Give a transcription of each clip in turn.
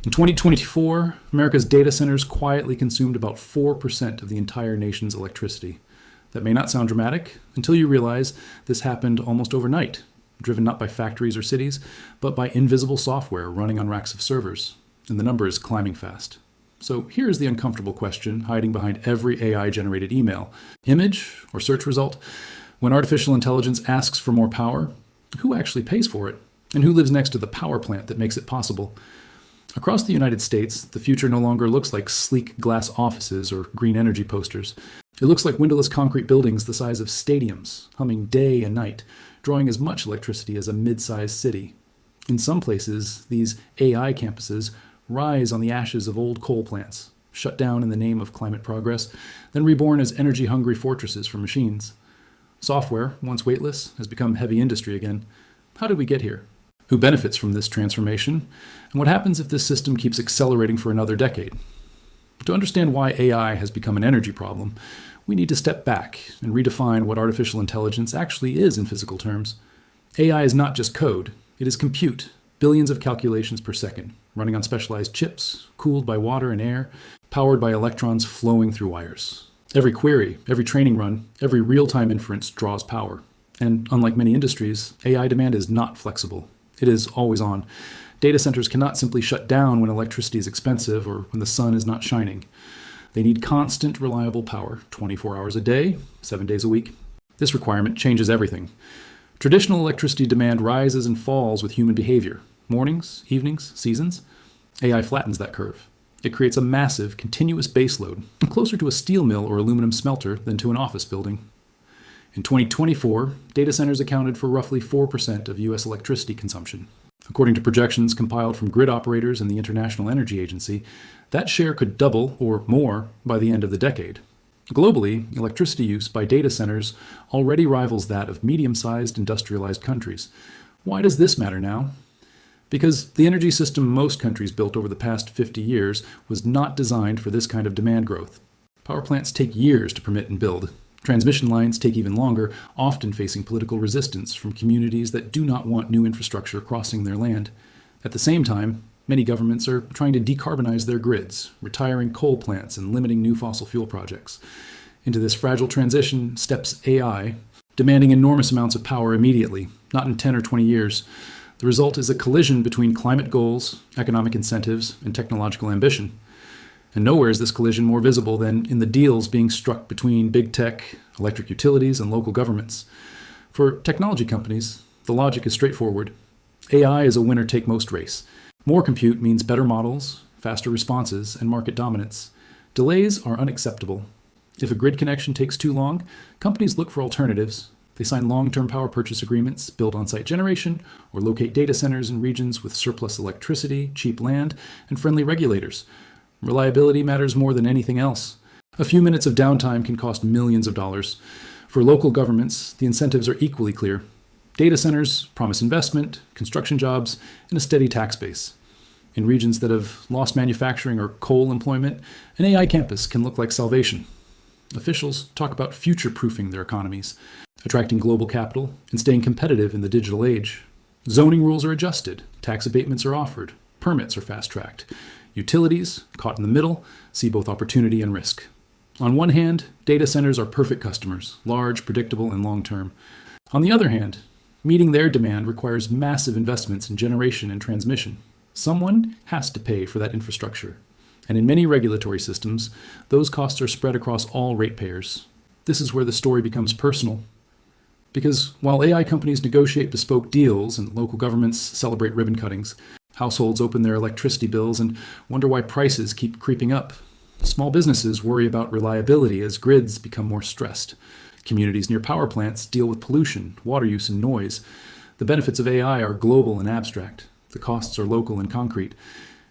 In 2024, America's data centers quietly consumed about 4% of the entire nation's electricity. That may not sound dramatic until you realize this happened almost overnight, driven not by factories or cities, but by invisible software running on racks of servers. And the number is climbing fast. So here's the uncomfortable question hiding behind every AI-generated email, image, or search result. When artificial intelligence asks for more power, who actually pays for it? And who lives next to the power plant that makes it possible? Across the United States, the future no longer looks like sleek glass offices or green energy posters. It looks like windowless concrete buildings the size of stadiums, humming day and night, drawing as much electricity as a mid-sized city. In some places, these AI campuses rise on the ashes of old coal plants, shut down in the name of climate progress, then reborn as energy-hungry fortresses for machines. Software, once weightless, has become heavy industry again. How did we get here? Who benefits from this transformation? And what happens if this system keeps accelerating for another decade? To understand why AI has become an energy problem, we need to step back and redefine what artificial intelligence actually is in physical terms. AI is not just code, it is compute, billions of calculations per second, running on specialized chips, cooled by water and air, powered by electrons flowing through wires. Every query, every training run, every real-time inference draws power. And unlike many industries, AI demand is not flexible. It is always on. Data centers cannot simply shut down when electricity is expensive or when the sun is not shining. They need constant, reliable power, 24 hours a day, 7 days a week. This requirement changes everything. Traditional electricity demand rises and falls with human behavior. Mornings, evenings, seasons. AI flattens that curve. It creates a massive, continuous baseload, closer to a steel mill or aluminum smelter than to an office building. In 2024, data centers accounted for roughly 4% of U.S. electricity consumption. According to projections compiled from grid operators and the International Energy Agency, that share could double or more by the end of the decade. Globally, electricity use by data centers already rivals that of medium-sized industrialized countries. Why does this matter now? Because the energy system most countries built over the past 50 years was not designed for this kind of demand growth. Power plants take years to permit and build. Transmission lines take even longer, often facing political resistance from communities that do not want new infrastructure crossing their land. At the same time, many governments are trying to decarbonize their grids, retiring coal plants and limiting new fossil fuel projects. Into this fragile transition steps AI, demanding enormous amounts of power immediately, not in 10 or 20 years. The result is a collision between climate goals, economic incentives, and technological ambition. And nowhere is this collision more visible than in the deals being struck between big tech, electric utilities, and local governments. For technology companies, the logic is straightforward. AI is a winner-take-most race. More compute means better models, faster responses, and market dominance. Delays are unacceptable. If a grid connection takes too long, companies look for alternatives. They sign long-term power purchase agreements, build on-site generation, or locate data centers in regions with surplus electricity, cheap land, and friendly regulators. Reliability matters more than anything else. A few minutes of downtime can cost millions of dollars. For local governments, the incentives are equally clear. Data centers promise investment, construction jobs, and a steady tax base. In regions that have lost manufacturing or coal employment, an AI campus can look like salvation. Officials talk about future-proofing their economies, attracting global capital, and staying competitive in the digital age. Zoning rules are adjusted, tax abatements are offered, permits are fast-tracked. Utilities, caught in the middle, see both opportunity and risk. On one hand, data centers are perfect customers, large, predictable, and long-term. On the other hand, meeting their demand requires massive investments in generation and transmission. Someone has to pay for that infrastructure. And in many regulatory systems, those costs are spread across all ratepayers. This is where the story becomes personal. Because while AI companies negotiate bespoke deals and local governments celebrate ribbon cuttings, households open their electricity bills and wonder why prices keep creeping up. Small businesses worry about reliability as grids become more stressed. Communities near power plants deal with pollution, water use, and noise. The benefits of AI are global and abstract. The costs are local and concrete.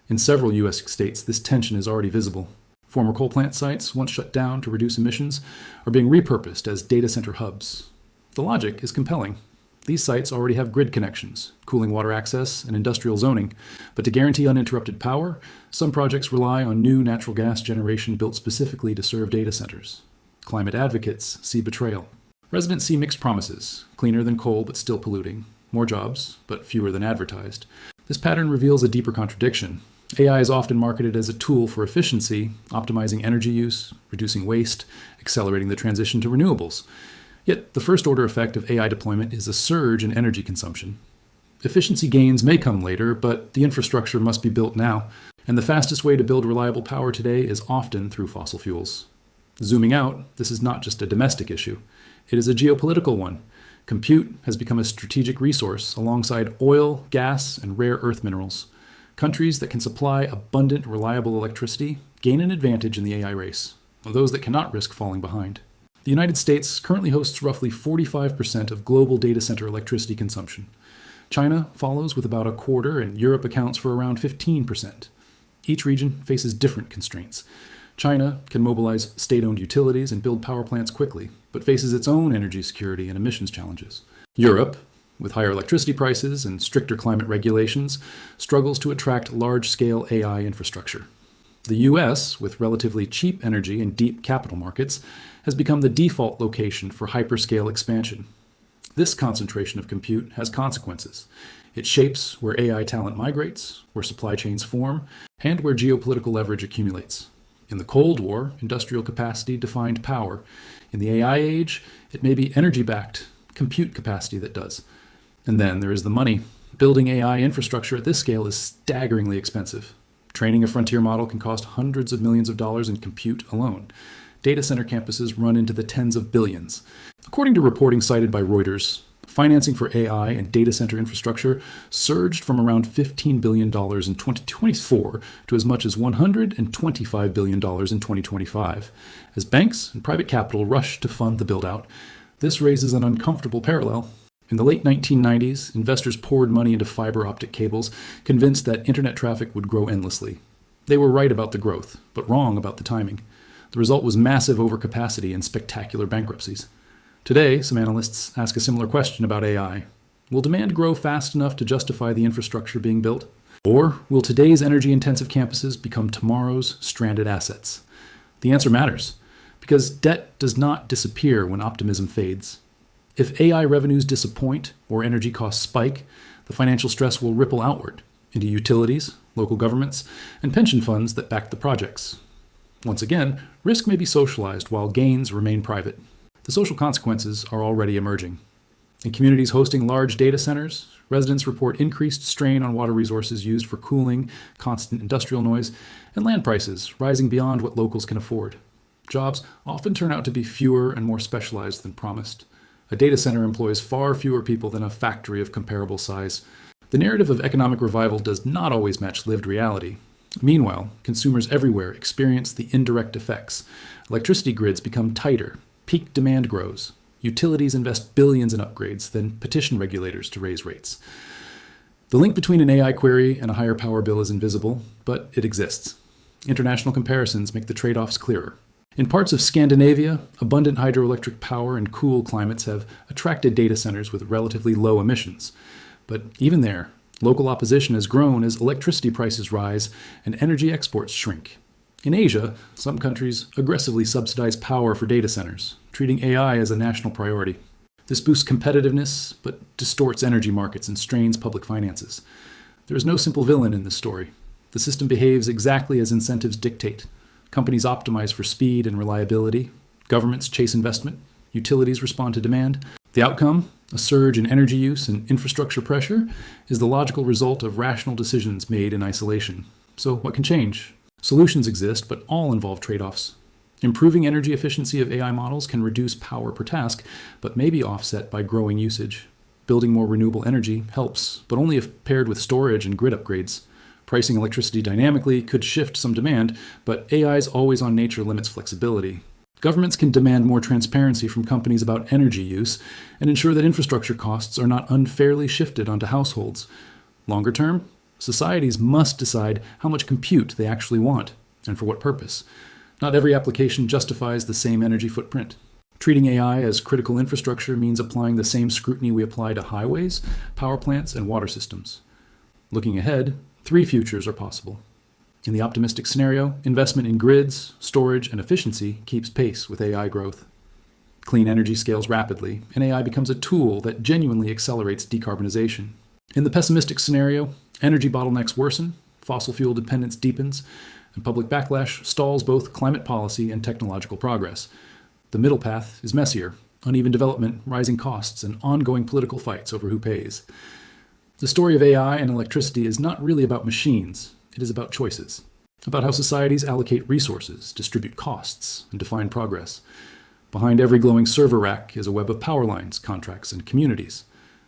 In several U.S. states, this tension is already visible. Former coal plant sites, once shut down to reduce emissions, are being repurposed as data center hubs. The logic is compelling. These sites already have grid connections, cooling water access, and industrial zoning. But to guarantee uninterrupted power, some projects rely on new natural gas generation built specifically to serve data centers. Climate advocates see betrayal. Residents see mixed promises, cleaner than coal but still polluting, more jobs, but fewer than advertised. This pattern reveals a deeper contradiction. AI is often marketed as a tool for efficiency, optimizing energy use, reducing waste, accelerating the transition to renewables. Yet, the first order effect of AI deployment is a surge in energy consumption. Efficiency gains may come later, but the infrastructure must be built now, and the fastest way to build reliable power today is often through fossil fuels. Zooming out, this is not just a domestic issue. It is a geopolitical one. Compute has become a strategic resource alongside oil, gas, and rare earth minerals. Countries that can supply abundant, reliable electricity gain an advantage in the AI race, while those that cannot risk falling behind. The United States currently hosts roughly 45% of global data center electricity consumption. China follows with about a quarter, and Europe accounts for around 15%. Each region faces different constraints. China can mobilize state-owned utilities and build power plants quickly, but faces its own energy security and emissions challenges. Europe, with higher electricity prices and stricter climate regulations, struggles to attract large-scale AI infrastructure. The US, with relatively cheap energy and deep capital markets, has become the default location for hyperscale expansion. This concentration of compute has consequences. It shapes where AI talent migrates, where supply chains form, and where geopolitical leverage accumulates. In the Cold War, industrial capacity defined power. In the AI age, it may be energy-backed compute capacity that does. And then there is the money. Building AI infrastructure at this scale is staggeringly expensive. Training a frontier model can cost hundreds of millions of dollars in compute alone. Data center campuses run into the tens of billions. According to reporting cited by Reuters, financing for AI and data center infrastructure surged from around $15 billion in 2024 to as much as $125 billion in 2025. As banks and private capital rush to fund the build-out, this raises an uncomfortable parallel. In the late 1990s, investors poured money into fiber optic cables, convinced that internet traffic would grow endlessly. They were right about the growth, but wrong about the timing. The result was massive overcapacity and spectacular bankruptcies. Today, some analysts ask a similar question about AI. Will demand grow fast enough to justify the infrastructure being built? Or will today's energy-intensive campuses become tomorrow's stranded assets? The answer matters, because debt does not disappear when optimism fades. If AI revenues disappoint or energy costs spike, the financial stress will ripple outward into utilities, local governments, and pension funds that back the projects. Once again, risk may be socialized while gains remain private. The social consequences are already emerging. In communities hosting large data centers, residents report increased strain on water resources used for cooling, constant industrial noise, and land prices rising beyond what locals can afford. Jobs often turn out to be fewer and more specialized than promised. A data center employs far fewer people than a factory of comparable size. The narrative of economic revival does not always match lived reality. Meanwhile, consumers everywhere experience the indirect effects. Electricity grids become tighter, peak demand grows, utilities invest billions in upgrades, then petition regulators to raise rates. The link between an AI query and a higher power bill is invisible, but it exists. International comparisons make the trade-offs clearer. In parts of Scandinavia, abundant hydroelectric power and cool climates have attracted data centers with relatively low emissions. But even there, local opposition has grown as electricity prices rise and energy exports shrink. In Asia, some countries aggressively subsidize power for data centers, treating AI as a national priority. This boosts competitiveness, but distorts energy markets and strains public finances. There is no simple villain in this story. The system behaves exactly as incentives dictate. Companies optimize for speed and reliability. Governments chase investment. Utilities respond to demand. The outcome, a surge in energy use and infrastructure pressure, is the logical result of rational decisions made in isolation. So what can change? Solutions exist, but all involve trade-offs. Improving energy efficiency of AI models can reduce power per task, but may be offset by growing usage. Building more renewable energy helps, but only if paired with storage and grid upgrades. Pricing electricity dynamically could shift some demand, but AI's always-on nature limits flexibility. Governments can demand more transparency from companies about energy use and ensure that infrastructure costs are not unfairly shifted onto households. Longer term, societies must decide how much compute they actually want and for what purpose. Not every application justifies the same energy footprint. Treating AI as critical infrastructure means applying the same scrutiny we apply to highways, power plants, and water systems. Looking ahead, 3 futures are possible. In the optimistic scenario, investment in grids, storage, and efficiency keeps pace with AI growth. Clean energy scales rapidly, and AI becomes a tool that genuinely accelerates decarbonization. In the pessimistic scenario, energy bottlenecks worsen, fossil fuel dependence deepens, and public backlash stalls both climate policy and technological progress. The middle path is messier: uneven development, rising costs, and ongoing political fights over who pays. The story of AI and electricity is not really about machines, it is about choices. About how societies allocate resources, distribute costs, and define progress. Behind every glowing server rack is a web of power lines, contracts, and communities.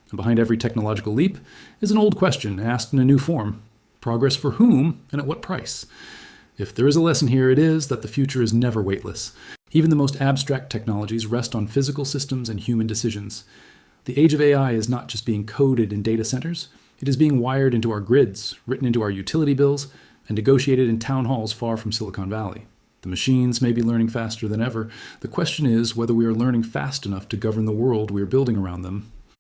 And behind every technological leap is an old question asked in a new form: progress for whom and at what price? If there is a lesson here, it is that the future is never weightless. Even the most abstract technologies rest on physical systems and human decisions. The age of AI is not just being coded in data centers, it is being wired into our grids, written into our utility bills, and negotiated in town halls far from Silicon Valley. The machines may be learning faster than ever. The question is whether we are learning fast enough to govern the world we are building around them